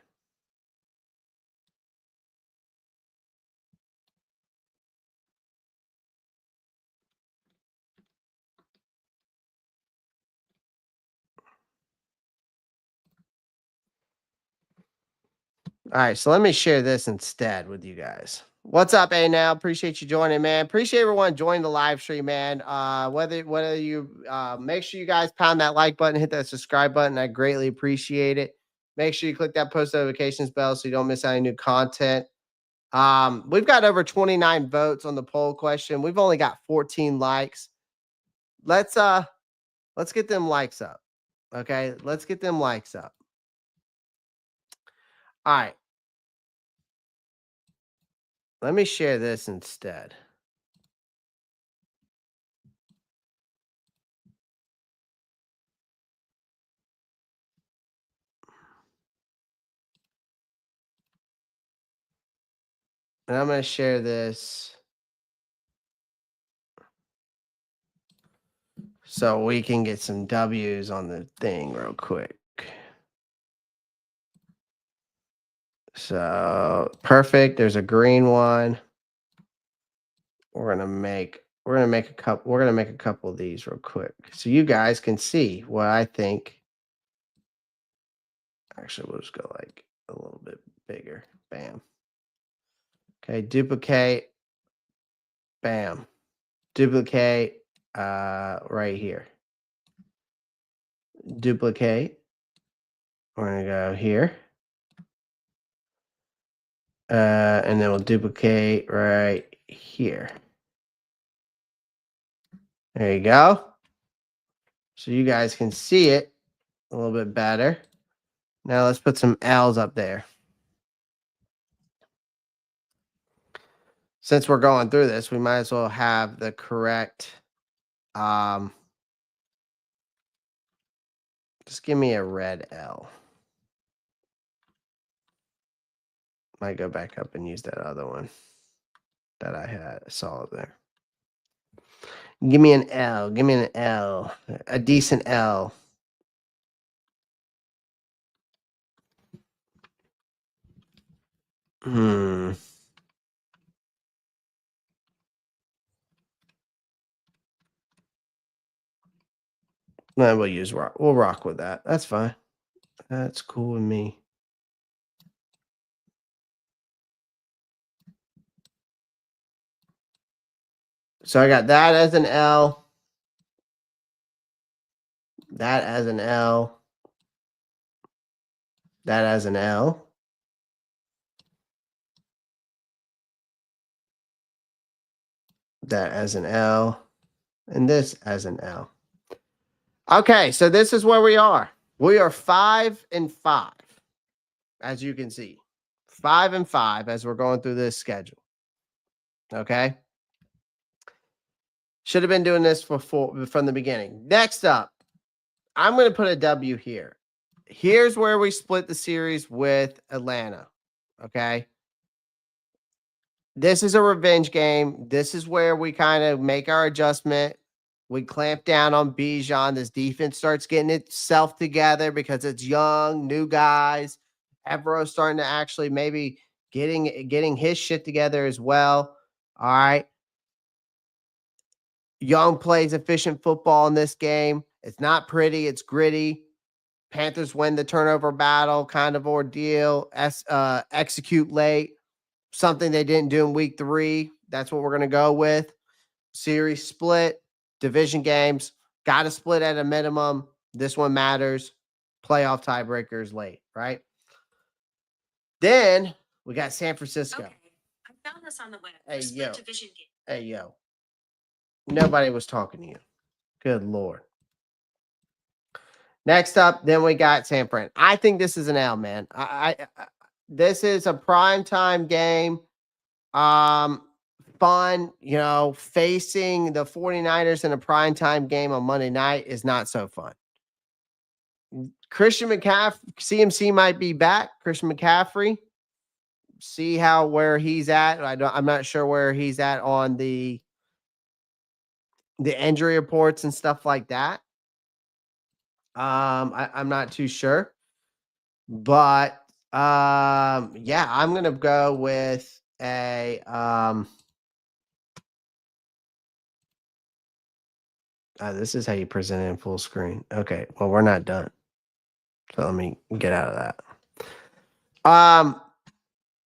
All right, so let me share this instead with you guys. What's up, A now? Appreciate you joining, man. Appreciate everyone joining the live stream, man. Whether you make sure you guys pound that like button, hit that subscribe button. I greatly appreciate it. Make sure you click that post notifications bell so you don't miss any new content. We've got over 29 votes on the poll question. We've only got 14 likes. Let's get them likes up. Okay, let's get them likes up. All right. Let me share this instead. And I'm going to share this so we can get some W's on the thing real quick. So perfect. There's a green one. We're gonna make a couple of these real quick so you guys can see what I think. Actually, we'll just go like a little bit bigger. Bam. Okay, duplicate. Bam. Duplicate right here. Duplicate. We're gonna go here. And then we'll duplicate right here. There you go. So you guys can see it a little bit better. Now let's put some L's up there. Since we're going through this, we might as well have the correct. Just give me a red L. Might go back up and use that other one that I saw up there. Give me an L. Give me an L. A decent L. Then we'll use rock. We'll rock with that. That's fine. That's cool with me. So I got that as an L. That as an L. That as an L. That as an L. And this as an L. Okay, so this is where we are. We are 5-5, as you can see. 5-5 as we're going through this schedule. Okay. Should have been doing this from the beginning. Next up, I'm going to put a W here. Here's where we split the series with Atlanta. Okay. This is a revenge game. This is where we kind of make our adjustment. We clamp down on Bijan. This defense starts getting itself together because it's young, new guys. Evro's starting to actually maybe getting his shit together as well. All right. Young plays efficient football in this game. It's not pretty. It's gritty. Panthers win the turnover battle kind of ordeal. Execute late. Something they didn't do in week 3. That's what we're going to go with. Series split. Division games. Got to split at a minimum. This one matters. Playoff tiebreakers late, right? Then we got San Francisco. Okay. I found this on the web. Hey, yo. Hey, yo. Nobody was talking to you. Good Lord. Next up, then we got San Fran. I think this is an L, man. This is a primetime game. Fun, facing the 49ers in a primetime game on Monday night is not so fun. Christian McCaffrey, CMC might be back. Christian McCaffrey, see where he's at. I'm not sure where he's at on the injury reports and stuff like that. I'm not too sure, but yeah, I'm gonna go with a this is how you present it in full screen. Okay, well, we're not done, so let me get out of that.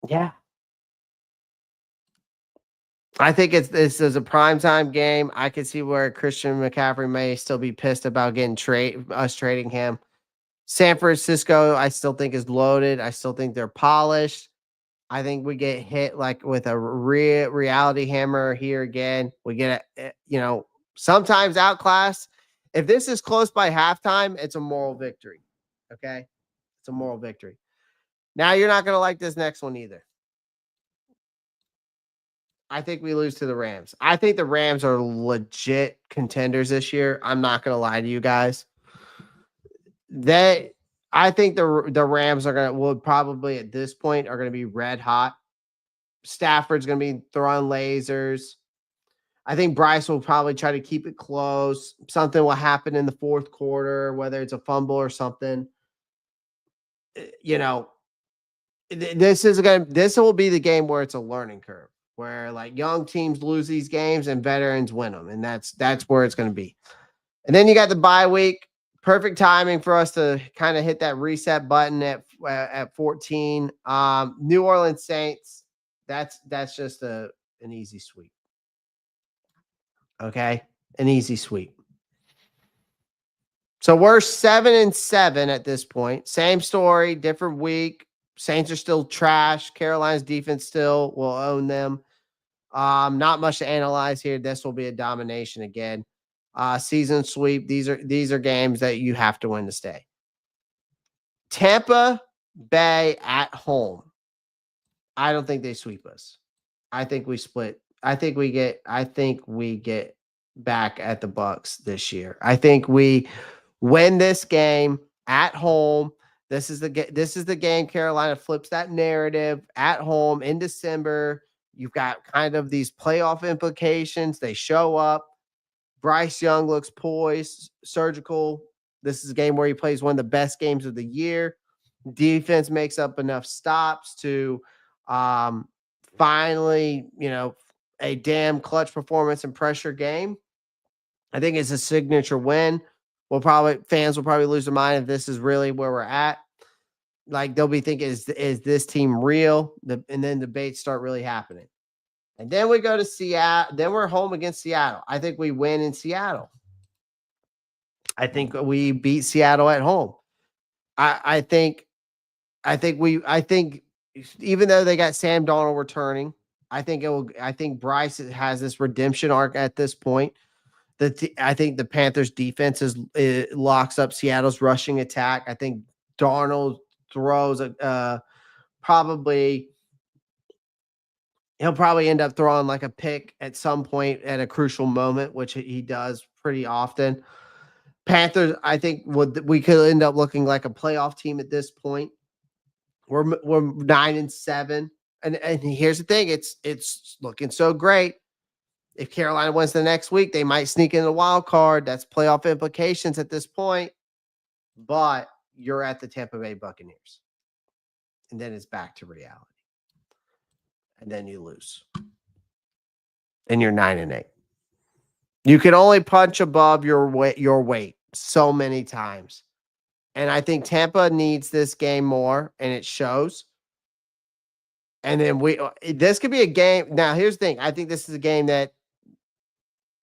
Yeah, I think this is a primetime game. I could see where Christian McCaffrey may still be pissed about getting trading him. San Francisco, I still think is loaded. I still think they're polished. I think we get hit like with a reality hammer here again. We get sometimes outclassed. If this is close by halftime, it's a moral victory. Okay, it's a moral victory. Now you're not going to like this next one either. I think we lose to the Rams. I think the Rams are legit contenders this year. I'm not going to lie to you guys. I think the Rams would probably at this point are going to be red hot. Stafford's going to be throwing lasers. I think Bryce will probably try to keep it close. Something will happen in the fourth quarter, whether it's a fumble or something. This will be the game where it's a learning curve, where like young teams lose these games and veterans win them, and that's where it's going to be. And then you got the bye week. Perfect timing for us to kind of hit that reset button at 14. New Orleans Saints. That's just an easy sweep. Okay, an easy sweep. So we're 7-7 at this point. Same story, different week. Saints are still trash. Carolina's defense still will own them. Not much to analyze here. This will be a domination again. Season sweep. These are games that you have to win to stay. Tampa Bay at home. I don't think they sweep us. I think we split. I think we get back at the Bucks this year. I think we win this game at home. This is the game Carolina flips that narrative at home in December. You've got kind of these playoff implications. They show up. Bryce Young looks poised, surgical. This is a game where he plays one of the best games of the year. Defense makes up enough stops to finally, a damn clutch performance and pressure game. I think it's a signature win. Fans will probably lose their mind if this is really where we're at. Like they'll be thinking, is this team real? And then debates start really happening. And then we go to Seattle. Then we're home against Seattle. I think we win in Seattle. I think we beat Seattle at home. I think even though they got Sam Darnold returning, I think Bryce has this redemption arc at this point. I think the Panthers defense locks up Seattle's rushing attack. I think Darnold throws he'll probably end up throwing like a pick at some point at a crucial moment, which he does pretty often. Panthers, I think we could end up looking like a playoff team at this point. We're 9-7, and here's the thing: it's looking so great. If Carolina wins the next week, they might sneak in the wild card. That's playoff implications at this point. But you're at the Tampa Bay Buccaneers, and then it's back to reality. And then you lose, and you're 9-8. You can only punch above your weight so many times. And I think Tampa needs this game more, and it shows. And then this could be a game. Now, here's the thing. I think this is a game that,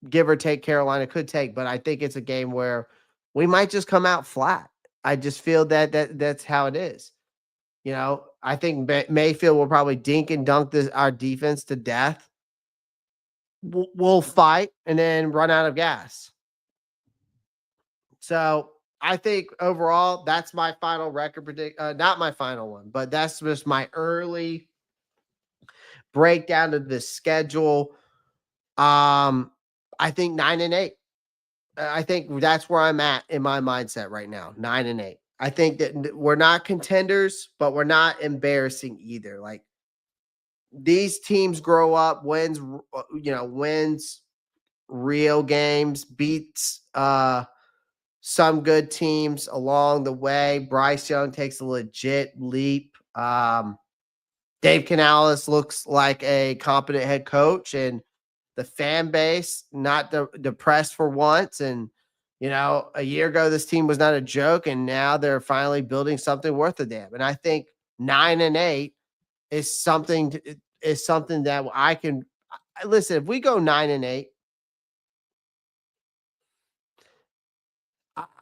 give or take, Carolina could take, but I think it's a game where we might just come out flat. I just feel that's how it is. I think Mayfield will probably dink and dunk our defense to death. will fight and then run out of gas. So I think overall, that's my final record predict. Not my final one, but that's just my early breakdown of the schedule. I think 9-8. I think that's where I'm at in my mindset right now. 9-8. I think that we're not contenders, but we're not embarrassing either. Like these teams grow up, wins real games, beats some good teams along the way. Bryce Young takes a legit leap. Dave Canales looks like a competent head coach, and the fan base not depressed for once. And a year ago this team was not a joke, and now they're finally building something worth a damn. And I think 9-8 is something that I can listen. If we go 9-8,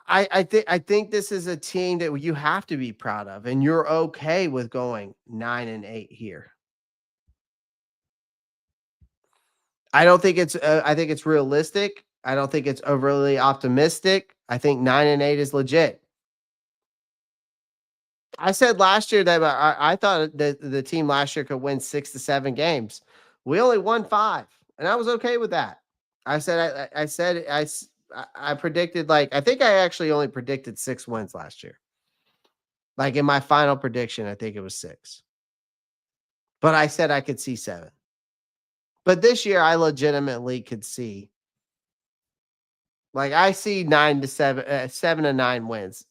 I think this is a team that you have to be proud of, and you're okay with going 9-8 here. I don't think it's. I think it's realistic. I don't think it's overly optimistic. I think 9-8 is legit. I said last year that I thought that the team last year could win 6 to 7 games. We only won 5, and I was okay with that. I said I predicted, like, I think I actually only predicted 6 wins last year. Like in my final prediction, I think it was 6. But I said I could see 7. But this year I legitimately could see, like, I see 9 to 7, 7 to 9 wins.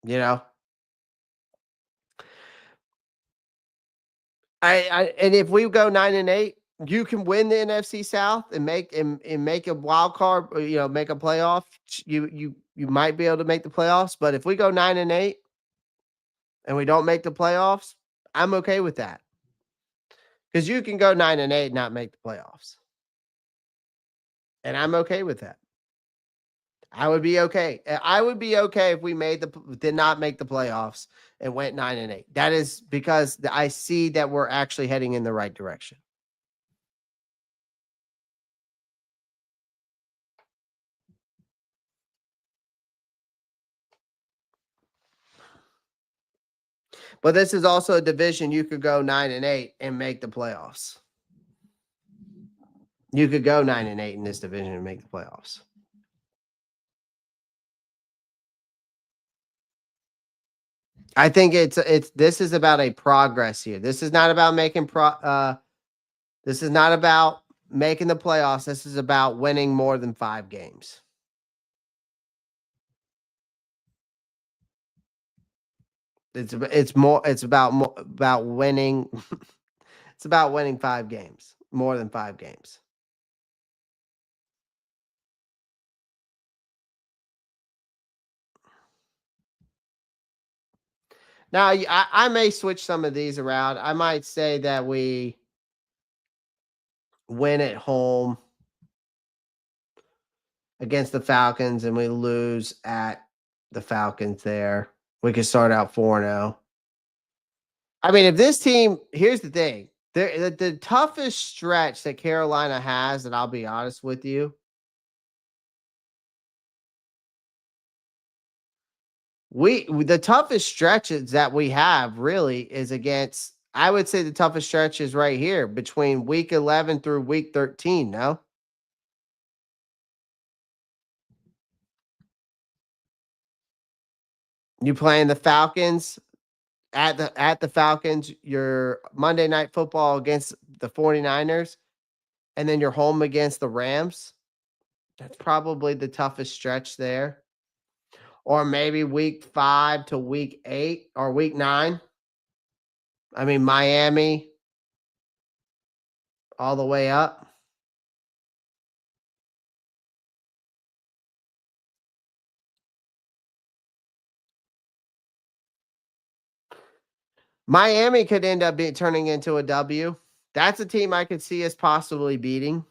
You know, and if we go 9-8, you can win the NFC South and make a wild card. Make a playoff. You might be able to make the playoffs, but if we go 9-8 and we don't make the playoffs, I'm okay with that because you can go 9-8 and not make the playoffs, and I'm okay with that. I would be okay. I would be okay if we did not make the playoffs and went 9-8. That is because I see that we're actually heading in the right direction. But this is also a division you could go 9-8 and make the playoffs. You could go 9-8 in this division and make the playoffs. I think this is about a progress here. This is not about this is not about making the playoffs. This is about winning more than 5 games. It's about winning. It's about winning 5 games, more than 5 games. Now, I may switch some of these around. I might say that we win at home against the Falcons and we lose at the Falcons there. We could start out 4-0. I mean, if this team, here's the thing. The toughest stretch that Carolina has, and I'll be honest with you, the toughest stretches that we have really is against, I would say the toughest stretch is right here between week 11 through week 13. No, you playing the Falcons at the Falcons, your Monday Night Football against the 49ers, and then you're home against the Rams. That's probably the toughest stretch there. Or maybe week 5 to week 8 or week 9. I mean, Miami all the way up. Miami could end up turning into a W. That's a team I could see us possibly beating.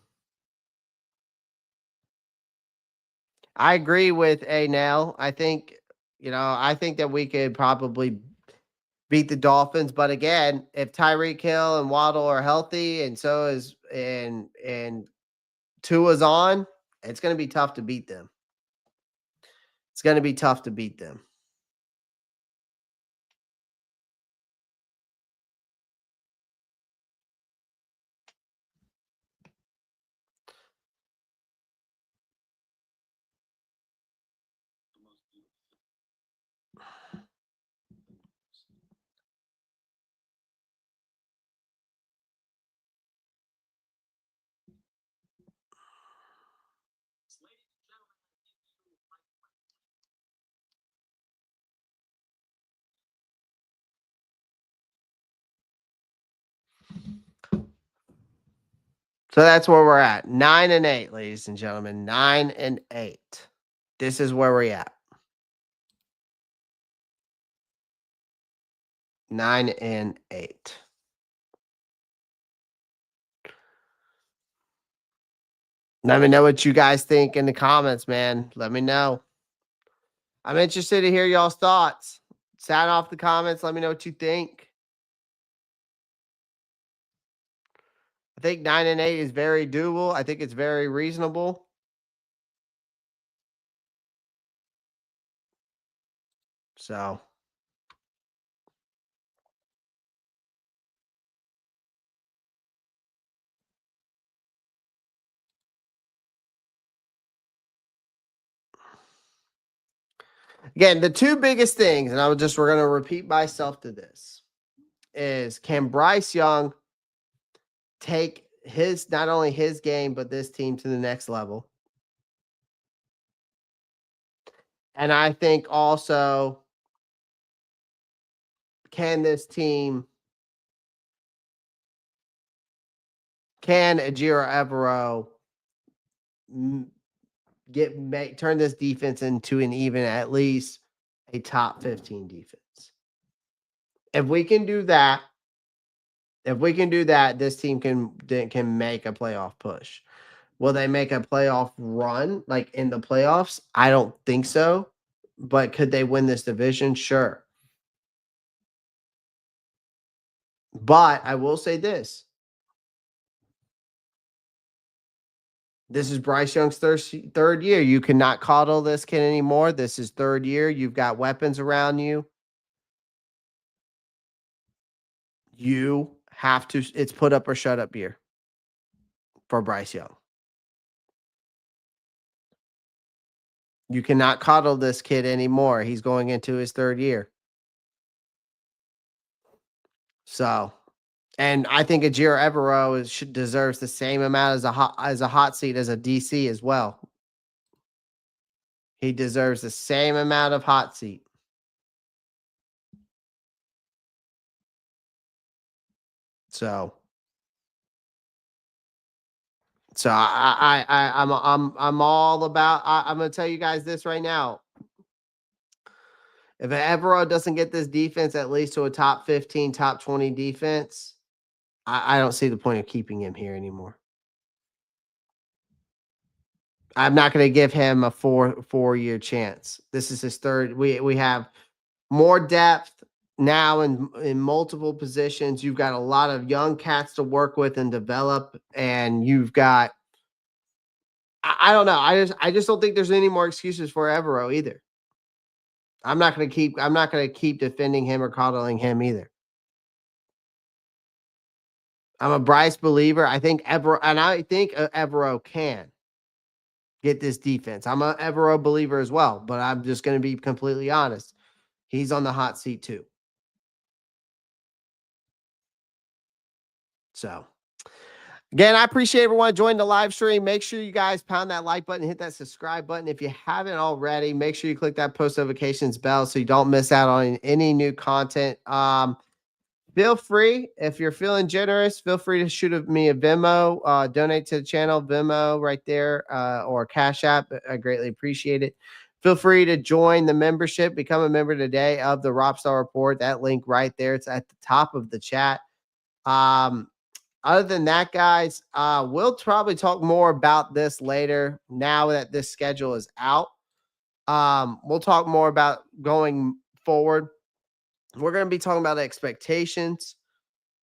I agree with Nell. I think that we could probably beat the Dolphins. But again, if Tyreek Hill and Waddle are healthy, and so is and Tua's on, it's going to be tough to beat them. It's going to be tough to beat them. So that's where we're at. 9-8, ladies and gentlemen. 9-8. This is where we're at. 9-8. Let me know what you guys think in the comments, man. Let me know. I'm interested to hear y'all's thoughts. Sound off the comments. Let me know what you think. I think 9-8 is very doable. I think it's very reasonable. So again, the two biggest things, and we're going to repeat myself to this, is can Bryce Young take not only his game, but this team to the next level? And I think also, can Ejiro Evero turn this defense into an even at least a top 15 defense? If we can do that, this team can make a playoff push. Will they make a playoff run like in the playoffs? I don't think so. But could they win this division? Sure. But I will say this. This is Bryce Young's third year. You cannot coddle this kid anymore. This is third year. You've got weapons around you. You have to, it's put up or shut up year for Bryce Young. You cannot coddle this kid anymore. He's going into his third year. So, and I think Ejiro Evero deserves the same amount as a hot seat as a DC as well. He deserves the same amount of hot seat. So I'm all about. I'm gonna tell you guys this right now. If Evero doesn't get this defense at least to a top 15, top 20 defense, I don't see the point of keeping him here anymore. I'm not going to give him a four-year chance. This is his third. We have more depth now in multiple positions. You've got a lot of young cats to work with and develop, and you've got. I don't know. I just don't think there's any more excuses for Evero either. I'm not going to keep defending him or coddling him either. I'm a Bryce believer. I think Evero can get this defense. I'm a Evero believer as well, but I'm just going to be completely honest. He's on the hot seat too. So, again, I appreciate everyone joining the live stream. Make sure you guys pound that like button, hit that subscribe button. If you haven't already, make sure you click that post notifications bell so you don't miss out on any new content. Feel free, if you're feeling generous, feel free to shoot me a Venmo, donate to the channel, Venmo right there, or Cash App. I greatly appreciate it. Feel free to join the membership, become a member today of the Ropp Star Report. That link right there, it's at the top of the chat. Other than that, guys, we'll probably talk more about this later now that this schedule is out. We'll talk more about going forward. we're going to be talking about expectations.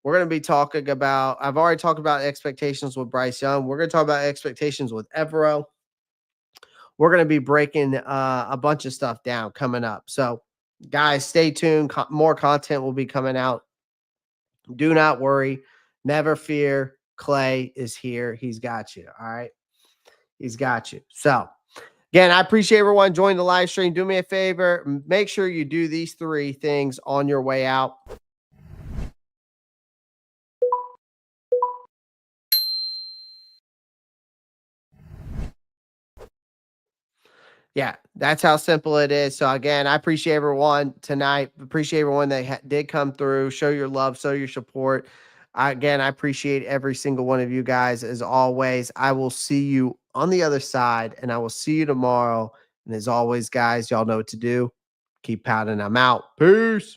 We're going to be talking about, I've already talked about expectations with Bryce Young. We're going to talk about expectations with Evero. We're going to be breaking a bunch of stuff down coming up. So, guys, stay tuned. More content will be coming out. Do not worry. Never fear. Clay is here. He's got you. All right. He's got you. So, again, I appreciate everyone joining the live stream. Do me a favor. Make sure you do these 3 things on your way out. Yeah, that's how simple it is. So again, I appreciate everyone tonight. Appreciate everyone that did come through. Show your love, show your support. Again, I appreciate every single one of you guys as always. I will see you on the other side, and I will see you tomorrow. And as always, guys, y'all know what to do. Keep pounding. I'm out. Peace.